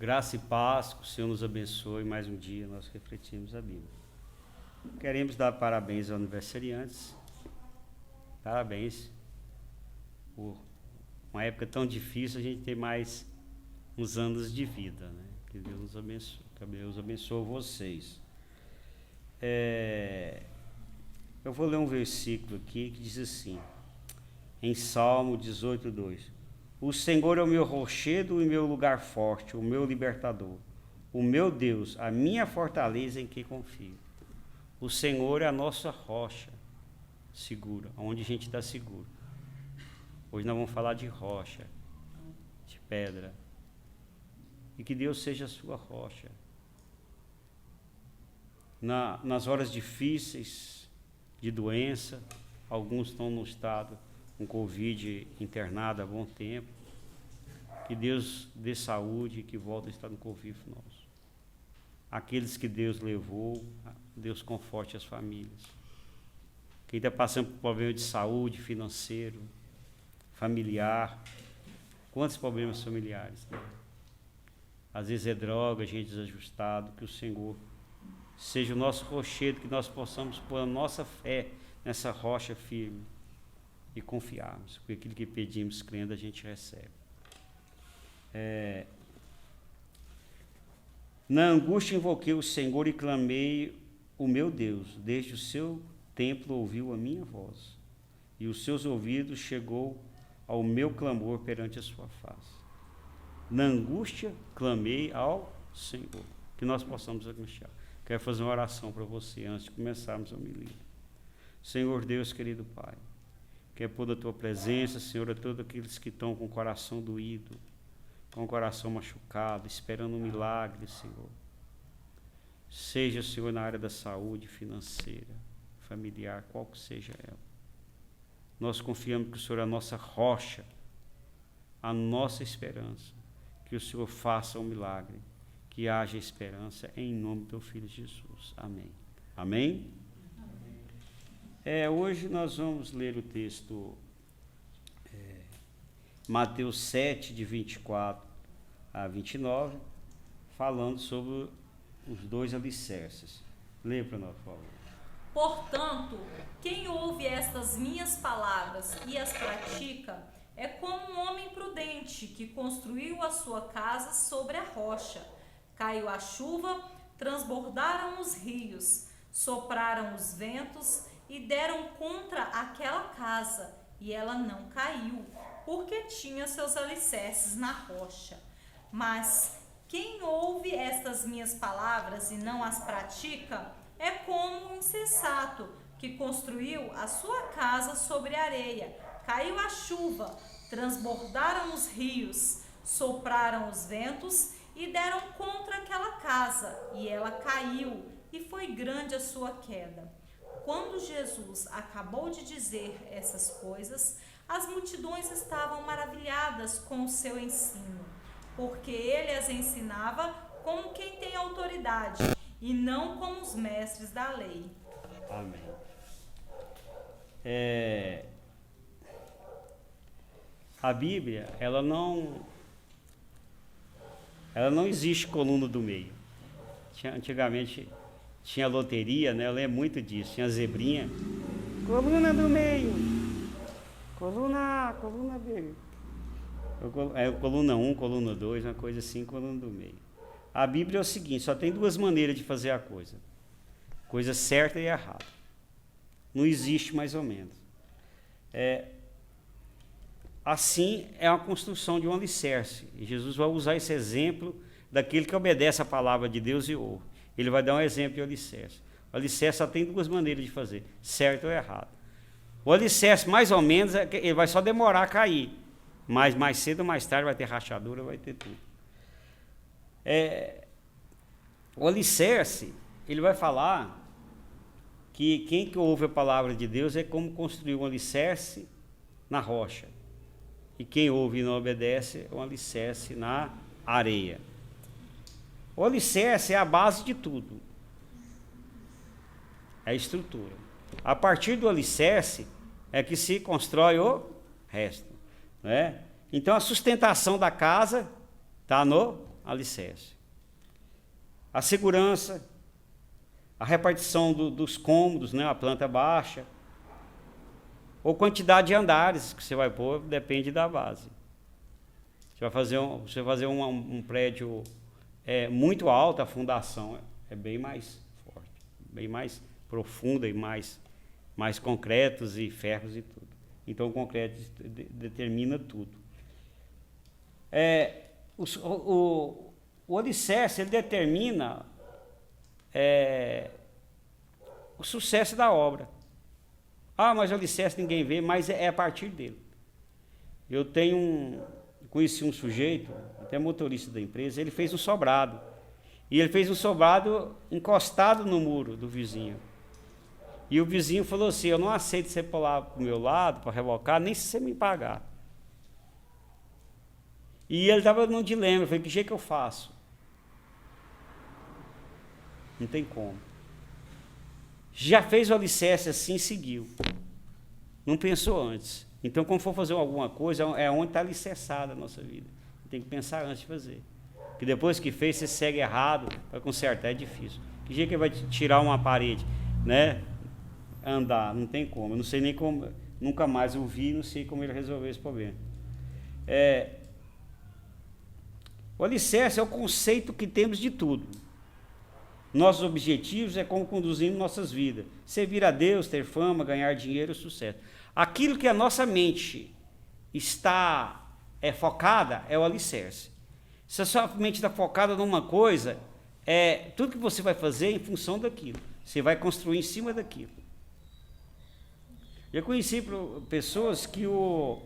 Graça e paz, que o Senhor nos abençoe. Mais um dia nós refletimos a Bíblia. Queremos dar parabéns aos aniversariantes. Parabéns por uma época tão difícil, a gente ter mais uns anos de vida, né? Que Deus nos abençoe, que Deus abençoe vocês. Eu vou ler um versículo aqui que diz assim, em Salmo 18:2. O Senhor é o meu rochedo e meu lugar forte, o meu libertador, o meu Deus, a minha fortaleza em que confio. O Senhor é a nossa rocha segura, onde a gente está seguro. Hoje nós vamos falar de rocha, de pedra. E que Deus seja a sua rocha. Nas horas difíceis de doença, alguns estão no estado com Covid internado há bom tempo. Que Deus dê saúde e que volte a estar no convívio nosso. Aqueles que Deus levou, Deus conforte as famílias. Quem está passando por problema de saúde, financeiro, familiar. Quantos problemas familiares, né? Às vezes é droga, gente desajustada. Que o Senhor seja o nosso rochedo, que nós possamos pôr a nossa fé nessa rocha firme e confiarmos, porque aquilo que pedimos crendo a gente recebe. Na angústia invoquei o Senhor e clamei o meu Deus. Desde o seu templo ouviu a minha voz, e os seus ouvidos chegou ao meu clamor perante a sua face. Na angústia clamei ao Senhor. Que nós possamos angustiar. Quero fazer uma oração para você antes de começarmos a homilia. Senhor Deus, querido Pai, quero pôr da tua presença, Senhor, a todos aqueles que estão com o coração doído, com o coração machucado, esperando um milagre, Senhor. Seja, Senhor, na área da saúde financeira, familiar, qual que seja ela. Nós confiamos que o Senhor é a nossa rocha, a nossa esperança. Que o Senhor faça um milagre, que haja esperança, em nome do teu Filho Jesus. Amém. Amém? Hoje nós vamos ler o texto Mateus 7, de 24 a 29, falando sobre os dois alicerces. Lê para nós, por favor. Portanto, quem ouve estas minhas palavras e as pratica, é como um homem prudente que construiu a sua casa sobre a rocha. Caiu a chuva, transbordaram os rios, sopraram os ventos e deram contra aquela casa, e ela não caiu, porque tinha seus alicerces na rocha. Mas quem ouve estas minhas palavras e não as pratica, é como um insensato que construiu a sua casa sobre areia. Caiu a chuva, transbordaram os rios, sopraram os ventos e deram contra aquela casa, e ela caiu, e foi grande a sua queda. Quando Jesus acabou de dizer essas coisas, as multidões estavam maravilhadas com o seu ensino, porque ele as ensinava como quem tem autoridade, e não como os mestres da lei. Amém. A Bíblia, ela não existe coluna do meio. Antigamente tinha loteria, né? Eu lembro muito disso. Tinha zebrinha. Coluna do meio. Coluna A, coluna B. Coluna 1, coluna 2, uma coisa assim, coluna do meio. A Bíblia é o seguinte, só tem duas maneiras de fazer a coisa. Coisa certa e errada. Não existe mais ou menos. Assim é a construção de um alicerce. E Jesus vai usar esse exemplo daquele que obedece a palavra de Deus e ouve. Ele vai dar um exemplo de alicerce. O alicerce só tem duas maneiras de fazer, certo ou errado. O alicerce, mais ou menos, ele vai só demorar a cair. Mas mais cedo ou mais tarde vai ter rachadura, vai ter tudo. O alicerce, ele vai falar que quem que ouve a palavra de Deus é como construir um alicerce na rocha. E quem ouve e não obedece é um alicerce na areia. O alicerce é a base de tudo. É a estrutura. A partir do alicerce é que se constrói o resto. Né? Então a sustentação da casa está no alicerce. A segurança, a repartição dos cômodos, né, a planta baixa, ou quantidade de andares que você vai pôr, depende da base. Você vai fazer um prédio muito alto, a fundação é bem mais forte, bem mais profunda e mais concretos e ferros e tudo. Então o concreto determina tudo. O alicerce, ele determina o sucesso da obra. Ah, mas o alicerce ninguém vê, mas é a partir dele. Eu conheci um sujeito, até motorista da empresa, ele fez um sobrado. E ele fez um sobrado encostado no muro do vizinho. E o vizinho falou assim, eu não aceito você pular para o meu lado, para revocar, nem se você me pagar. E ele estava num dilema, eu falei, que jeito que eu faço? Não tem como. Já fez o alicerce assim e seguiu. Não pensou antes. Então, quando for fazer alguma coisa, é onde está alicerçada a nossa vida. Tem que pensar antes de fazer. Porque depois que fez, você segue errado, para consertar é difícil. Que jeito que vai tirar uma parede, né? Andar, não tem como. Eu não sei nem como, nunca mais eu vi, não sei como ele resolveu esse problema. O alicerce é o conceito que temos de tudo. Nossos objetivos é como conduzimos nossas vidas. Servir a Deus, ter fama, ganhar dinheiro, sucesso. Aquilo que a nossa mente está focada é o alicerce. Se a sua mente está focada numa coisa, tudo que você vai fazer é em função daquilo. Você vai construir em cima daquilo. Eu conheci pessoas que o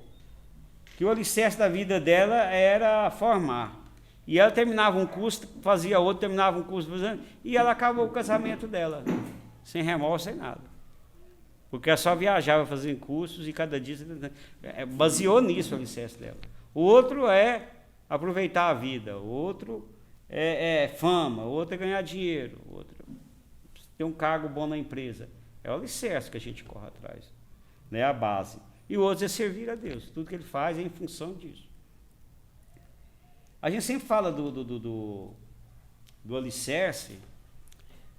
alicerce da vida dela era formar. E ela terminava um curso, fazia outro, terminava um curso, e ela acabou o casamento dela, sem remorso, sem nada. Porque ela só viajava fazendo cursos e cada dia baseou nisso o alicerce dela. O outro é aproveitar a vida, o outro é fama, o outro é ganhar dinheiro, o outro é ter um cargo bom na empresa. É o alicerce que a gente corre atrás, né? A base. E o outro é servir a Deus. Tudo que ele faz é em função disso. A gente sempre fala do alicerce.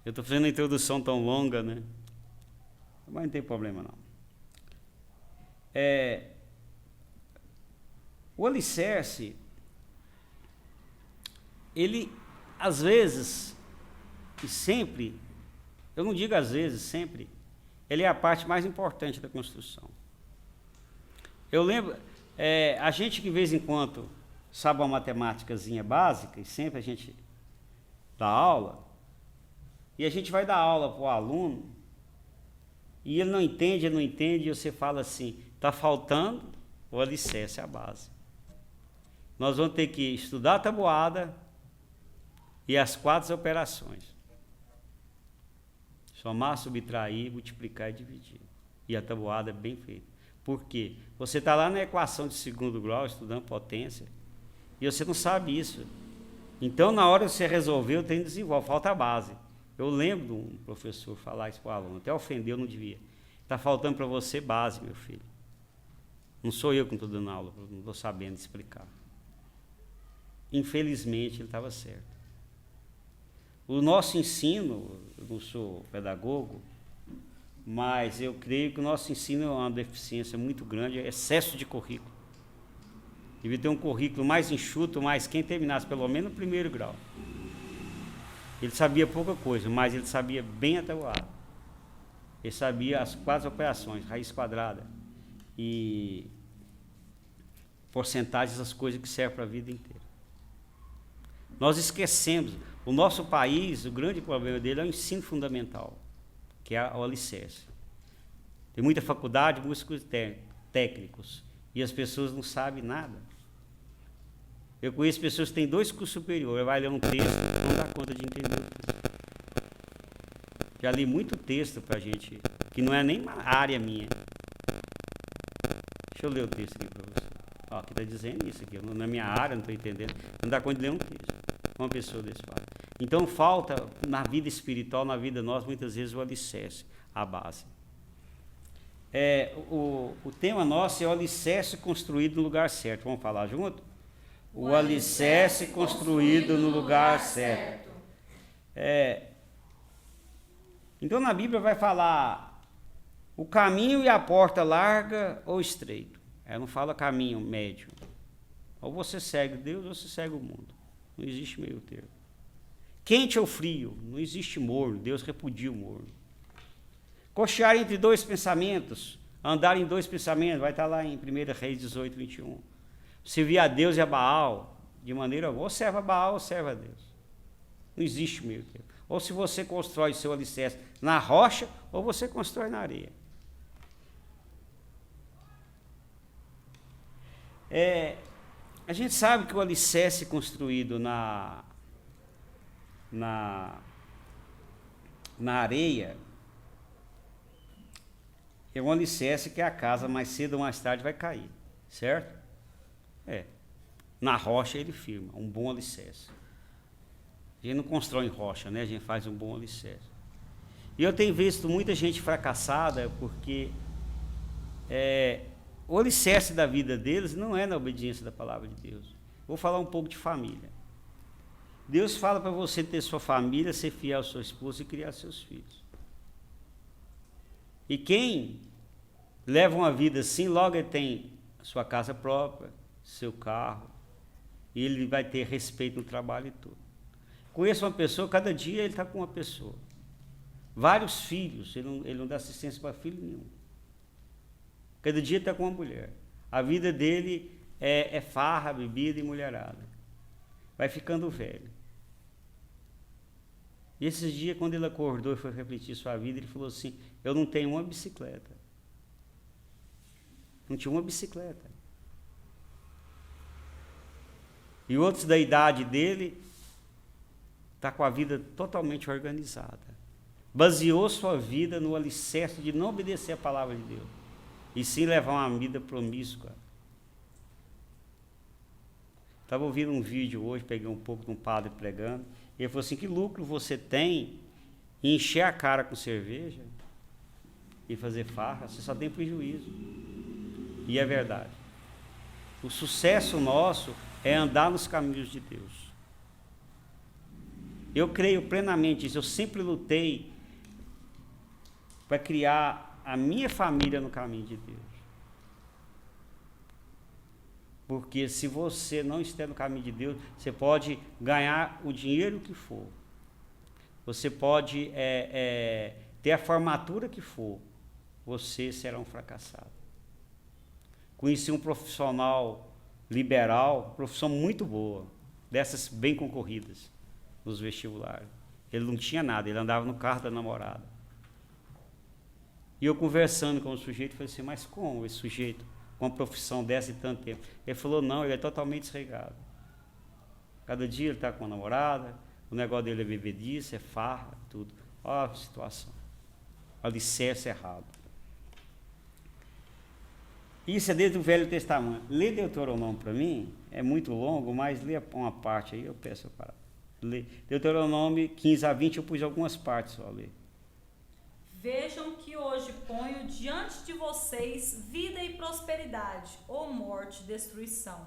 Eu estou fazendo uma introdução tão longa, né? Mas não tem problema não. O alicerce, ele, às vezes, e sempre, eu não digo às vezes, sempre, ele é a parte mais importante da construção. Eu lembro, a gente que de vez em quando sabe uma matemáticazinha básica, e sempre a gente dá aula, e a gente vai dar aula para o aluno, e ele não entende, e você fala assim, está faltando o alicerce, a base. Nós vamos ter que estudar a tabuada e as 4 operações. Somar, subtrair, multiplicar e dividir. E a tabuada é bem feita. Por quê? Você está lá na equação de segundo grau, estudando potência, e você não sabe isso. Então, na hora que você resolveu, tem que desenvolver, falta a base. Eu lembro de um professor falar isso para o aluno, até ofendeu, não devia. Está faltando para você base, meu filho. Não sou eu que estou dando aula, não estou sabendo explicar. Infelizmente, ele estava certo. O nosso ensino, eu não sou pedagogo, mas eu creio que o nosso ensino é uma deficiência muito grande, é excesso de currículo. Devia ter um currículo mais enxuto, mas quem terminasse pelo menos no primeiro grau. Ele sabia pouca coisa, mas ele sabia bem a tabuada. Ele sabia as 4 operações, raiz quadrada e porcentagens das coisas que servem para a vida inteira. Nós esquecemos, o nosso país, o grande problema dele é o ensino fundamental, que é o alicerce. Tem muita faculdade, muitos cursos técnicos, e as pessoas não sabem nada. Eu conheço pessoas que têm 2 cursos superiores, vai ler um texto, não dá conta de entender o texto. Já li muito texto para a gente, que não é nem uma área minha. Deixa eu ler o texto aqui para você. Ó, aqui está dizendo isso aqui, na minha área, não estou entendendo. Não dá conta de ler um texto, uma pessoa desse fato. Então falta, na vida espiritual, na vida nossa, muitas vezes o alicerce, a base. O tema nosso é o alicerce construído no lugar certo. Vamos falar junto? o alicerce construído no lugar certo. Então na Bíblia vai falar o caminho e a porta larga ou estreito. Ela não fala caminho médio. Ou você segue Deus ou você segue o mundo. Não existe meio termo. Quente ou frio, não existe morno. Deus repudia o morno. Cochear entre dois pensamentos, andar em dois pensamentos, vai estar lá em 1 Reis 18, 21. Servir a Deus e a Baal, de maneira alguma, ou serve a Baal ou serve a Deus. Não existe meio termo. Ou se você constrói seu alicerce na rocha, ou você constrói na areia. A gente sabe que o alicerce construído na areia é um alicerce que a casa mais cedo ou mais tarde vai cair, certo? Na rocha ele firma, um bom alicerce. A gente não constrói em rocha, né? A gente faz um bom alicerce. E eu tenho visto muita gente fracassada porque o alicerce da vida deles não é na obediência da palavra de Deus. Vou falar um pouco de família. Deus fala para você ter sua família, ser fiel à sua esposa e criar seus filhos. E quem leva uma vida assim, logo ele tem sua casa própria, seu carro, e ele vai ter respeito no trabalho e tudo. Conheço uma pessoa, cada dia ele está com uma pessoa. Vários filhos, ele não dá assistência para filho nenhum. Cada dia está com uma mulher. A vida dele é farra, bebida e mulherada. Vai ficando velho. E esses dias, quando ele acordou e foi refletir sua vida, ele falou assim: eu não tenho uma bicicleta. Não tinha uma bicicleta. E outros da idade dele está com a vida totalmente organizada. Baseou sua vida no alicerce de não obedecer a palavra de Deus, e sim levar uma vida promíscua. Estava ouvindo um vídeo hoje, peguei um pouco de um padre pregando, e ele falou assim: que lucro você tem em encher a cara com cerveja e fazer farra? Você só tem prejuízo. E é verdade. O sucesso nosso é andar nos caminhos de Deus. Eu creio plenamente nisso. Eu sempre lutei para criar a minha família no caminho de Deus. Porque se você não estiver no caminho de Deus, você pode ganhar o dinheiro que for. Você pode ter a formatura que for. Você será um fracassado. Conheci um profissional liberal, profissão muito boa, dessas bem concorridas nos vestibulares. Ele não tinha nada, ele andava no carro da namorada. E eu conversando com o sujeito, falei assim: mas como esse sujeito com uma profissão dessa e tanto tempo? Ele falou: não, ele é totalmente desregado. Cada dia ele está com uma namorada, o negócio dele é bebedice, é farra, tudo. Olha a situação. Alicerce errado. Isso é desde o Velho Testamento. Lê Deuteronômio para mim, é muito longo, mas lê uma parte aí, eu peço para ler. Deuteronômio 15 a 20, eu pus algumas partes só a ler. Vejam que hoje ponho diante de vocês vida e prosperidade, ou morte e destruição.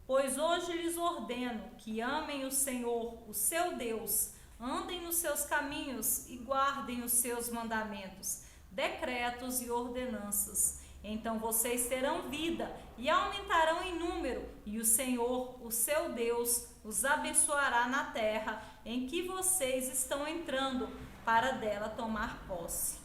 Pois hoje lhes ordeno que amem o Senhor, o seu Deus, andem nos seus caminhos e guardem os seus mandamentos, decretos e ordenanças. Então vocês terão vida e aumentarão em número, e o Senhor, o seu Deus, os abençoará na terra em que vocês estão entrando, para dela tomar posse.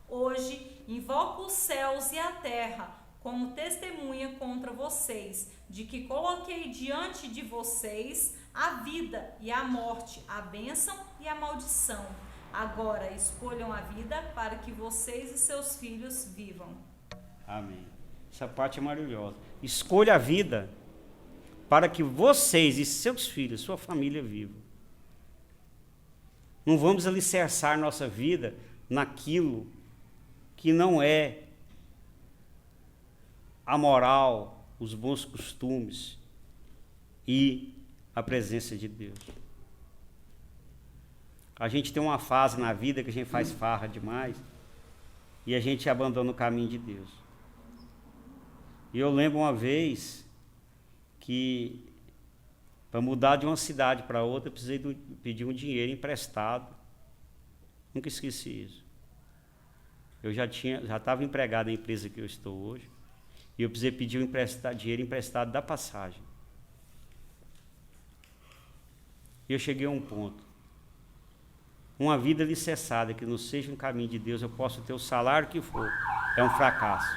Hoje invoco os céus e a terra como testemunha contra vocês, de que coloquei diante de vocês a vida e a morte, a bênção e a maldição. Agora escolham a vida para que vocês e seus filhos vivam. Amém. Essa parte é maravilhosa. Escolha a vida para que vocês e seus filhos, sua família vivam. Não vamos alicerçar nossa vida naquilo que não é a moral, os bons costumes e a presença de Deus. A gente tem uma fase na vida que a gente faz farra demais e a gente abandona o caminho de Deus. E eu lembro uma vez que Para mudar de uma cidade para outra, eu precisei pedir um dinheiro emprestado. Nunca esqueci isso. Eu já estava empregado na empresa que eu estou hoje, e eu precisei pedir dinheiro emprestado da passagem. E eu cheguei a um ponto. Uma vida alicerçada que não seja um caminho de Deus, eu posso ter o salário que for, é um fracasso.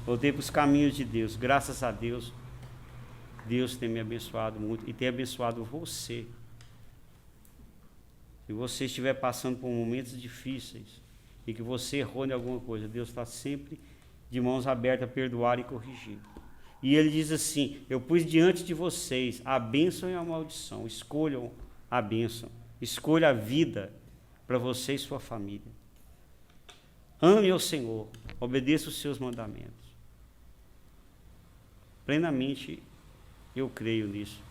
Voltei para os caminhos de Deus. Graças a Deus, Deus tem me abençoado muito e tem abençoado você. Se você estiver passando por momentos difíceis e que você errou em alguma coisa, Deus está sempre de mãos abertas a perdoar e corrigir. E ele diz assim: eu pus diante de vocês a bênção e a maldição. Escolham a bênção. Escolha a vida para você e sua família. Ame ao Senhor. Obedeça os seus mandamentos. Plenamente eu creio nisso.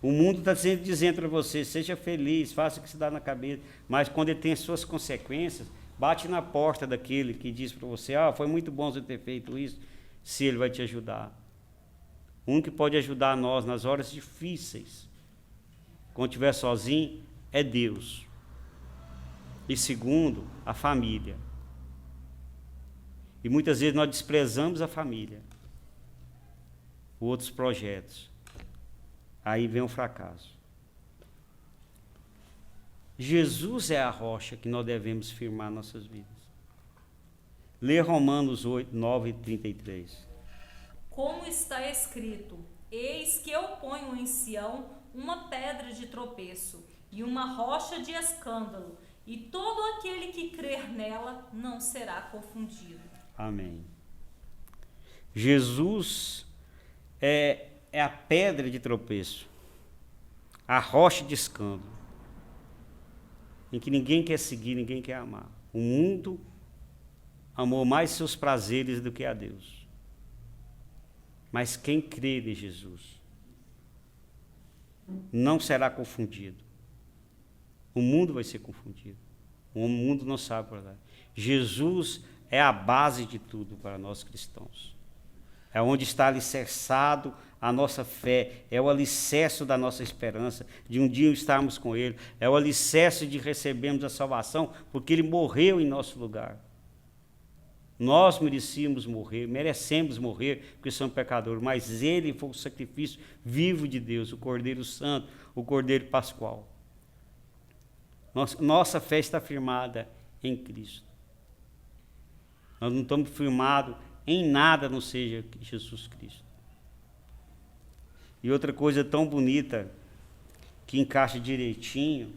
O mundo está sempre dizendo para você: seja feliz, faça o que se dá na cabeça. Mas quando ele tem as suas consequências, bate na porta daquele que diz para você: foi muito bom você ter feito isso, se ele vai te ajudar. O único que pode ajudar nós nas horas difíceis, quando estiver sozinho, é Deus. E segundo, a família. E muitas vezes nós desprezamos a família, outros projetos. Aí vem o fracasso. Jesus é a rocha que nós devemos firmar nossas vidas. Lê Romanos 8, 9 e 33. Como está escrito: eis que eu ponho em Sião uma pedra de tropeço e uma rocha de escândalo, e todo aquele que crer nela não será confundido. Amém. Jesus é a pedra de tropeço, a rocha de escândalo, em que ninguém quer seguir, ninguém quer amar. O mundo amou mais seus prazeres do que a Deus. Mas quem crê em Jesus não será confundido. O mundo vai ser confundido. O mundo não sabe por lá. Jesus é a base de tudo para nós cristãos. É onde está alicerçado a nossa fé, é o alicerce da nossa esperança, de um dia estarmos com Ele, é o alicerce de recebermos a salvação, porque Ele morreu em nosso lugar. Nós merecemos morrer, merecemos morrer, porque somos pecadores, mas Ele foi o sacrifício vivo de Deus, o Cordeiro Santo, o Cordeiro Pascual. Nossa fé está firmada em Cristo. Nós não estamos firmados em nada, não seja Jesus Cristo. E outra coisa tão bonita, que encaixa direitinho,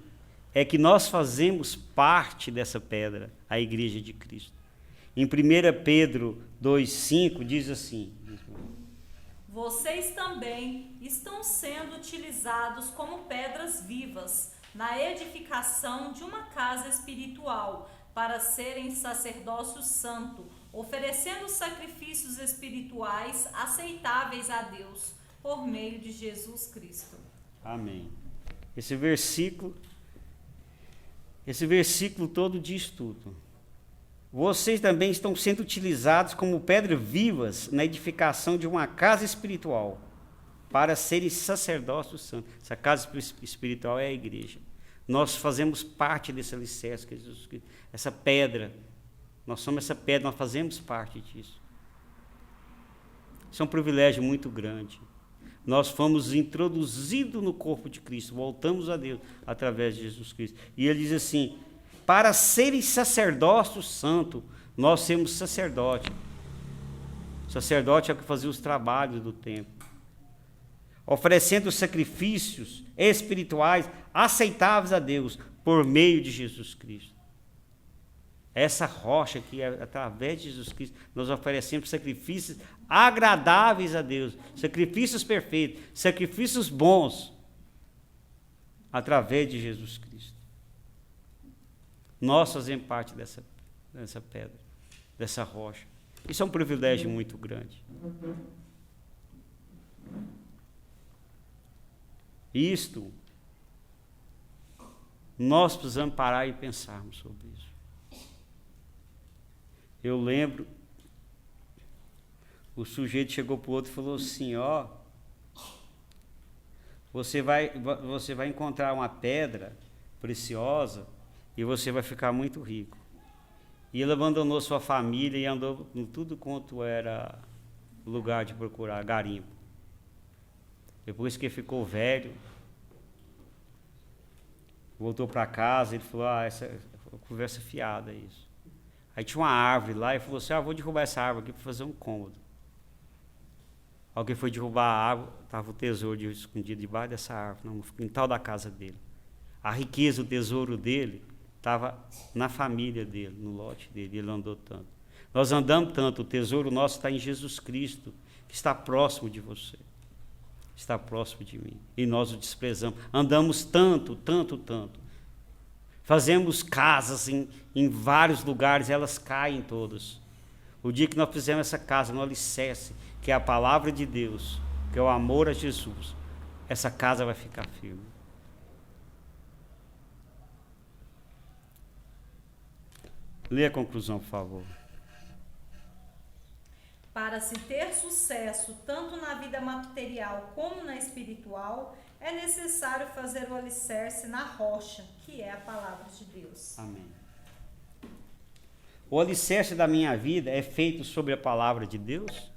é que nós fazemos parte dessa pedra, a Igreja de Cristo. Em 1 Pedro 2,5 diz assim: vocês também estão sendo utilizados como pedras vivas na edificação de uma casa espiritual, para serem sacerdócio santo, oferecendo sacrifícios espirituais aceitáveis a Deus, por meio de Jesus Cristo. Amém. Esse versículo todo diz tudo. Vocês também estão sendo utilizados como pedras vivas na edificação de uma casa espiritual, para serem sacerdócio santo. Essa casa espiritual é a igreja. Nós fazemos parte desse alicerce, que é Jesus Cristo. Essa pedra, nós somos essa pedra, nós fazemos parte disso. Isso é um privilégio muito grande. Nós fomos introduzidos no corpo de Cristo, voltamos a Deus através de Jesus Cristo. E ele diz assim: para serem sacerdócio santo, nós sermos sacerdote. Sacerdote é o que fazia os trabalhos do templo, oferecendo sacrifícios espirituais aceitáveis a Deus por meio de Jesus Cristo. Essa rocha que através de Jesus Cristo nós oferecemos sacrifícios agradáveis a Deus, sacrifícios perfeitos, sacrifícios bons através de Jesus Cristo. Nós fazemos parte dessa pedra, dessa rocha. Isso é um privilégio muito grande. Isto, nós precisamos parar e pensarmos sobre isso. Eu lembro O sujeito chegou para o outro e falou assim, ó, você vai encontrar uma pedra preciosa e você vai ficar muito rico. E ele abandonou sua família e andou em tudo quanto era lugar de procurar garimpo. Depois que ele ficou velho, voltou para casa, ele falou, essa conversa fiada isso. Aí tinha uma árvore lá e falou assim, vou derrubar essa árvore aqui para fazer um cômodo. Alguém foi derrubar a árvore, estava o tesouro escondido debaixo dessa árvore, no quintal da casa dele. A riqueza, o tesouro dele, estava na família dele, no lote dele, ele andou tanto. Nós andamos tanto, o tesouro nosso está em Jesus Cristo, que está próximo de você, está próximo de mim, e nós o desprezamos. Andamos tanto, tanto, tanto. Fazemos casas em vários lugares, elas caem todas. O dia que nós fizemos essa casa no alicerce, que é a palavra de Deus, que é o amor a Jesus, essa casa vai ficar firme. Lê a conclusão, por favor. Para se ter sucesso tanto na vida material como na espiritual, é necessário fazer o alicerce na rocha, que é a palavra de Deus. Amém. O alicerce da minha vida é feito sobre a palavra de Deus?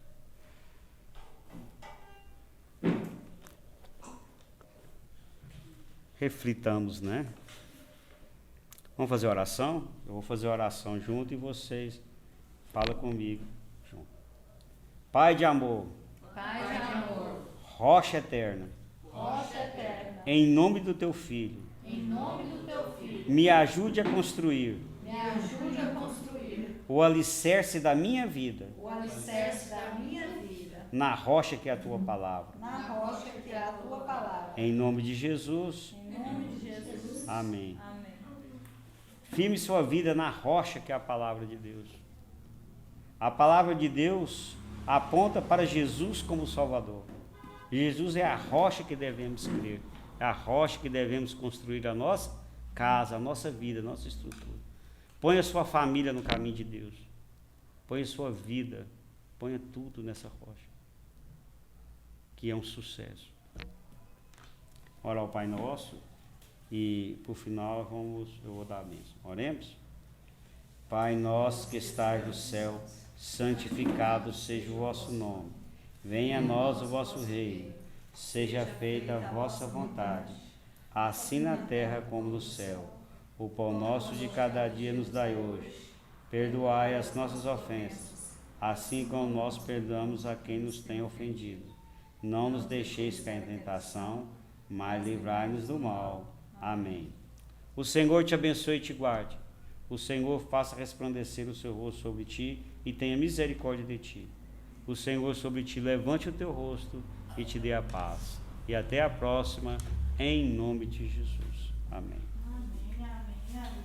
Reflitamos, né? Vamos fazer oração? Eu vou fazer oração junto e vocês falam comigo junto. Pai de amor. Pai de amor. Rocha eterna. Rocha eterna. Em nome do teu Filho. Em nome do teu Filho. Me ajude a construir. Me ajude a construir. O alicerce da minha vida. O alicerce da minha vida. Na rocha que é a tua palavra. Na rocha que é a tua palavra. Em nome de Jesus. Em nome de Jesus. Amém. Amém. Firme sua vida na rocha que é a palavra de Deus. A palavra de Deus aponta para Jesus como Salvador. Jesus é a rocha que devemos crer. É a rocha que devemos construir a nossa casa, a nossa vida, a nossa estrutura. Ponha sua família no caminho de Deus. Ponha sua vida. Ponha tudo nessa rocha. Que é um sucesso. Ora ao Pai Nosso. E, por final, eu vou dar a bênção. Oremos? Pai nosso que estás no céu, santificado seja o vosso nome. Venha a nós o vosso reino. Seja feita a vossa vontade, assim na terra como no céu. O pão nosso de cada dia nos dai hoje. Perdoai as nossas ofensas, assim como nós perdoamos a quem nos tem ofendido. Não nos deixeis cair em tentação, mas livrai-nos do mal. Amém. O Senhor te abençoe e te guarde. O Senhor faça resplandecer o seu rosto sobre ti e tenha misericórdia de ti. O Senhor sobre ti levante o teu rosto e te dê a paz. E até a próxima, em nome de Jesus. Amém.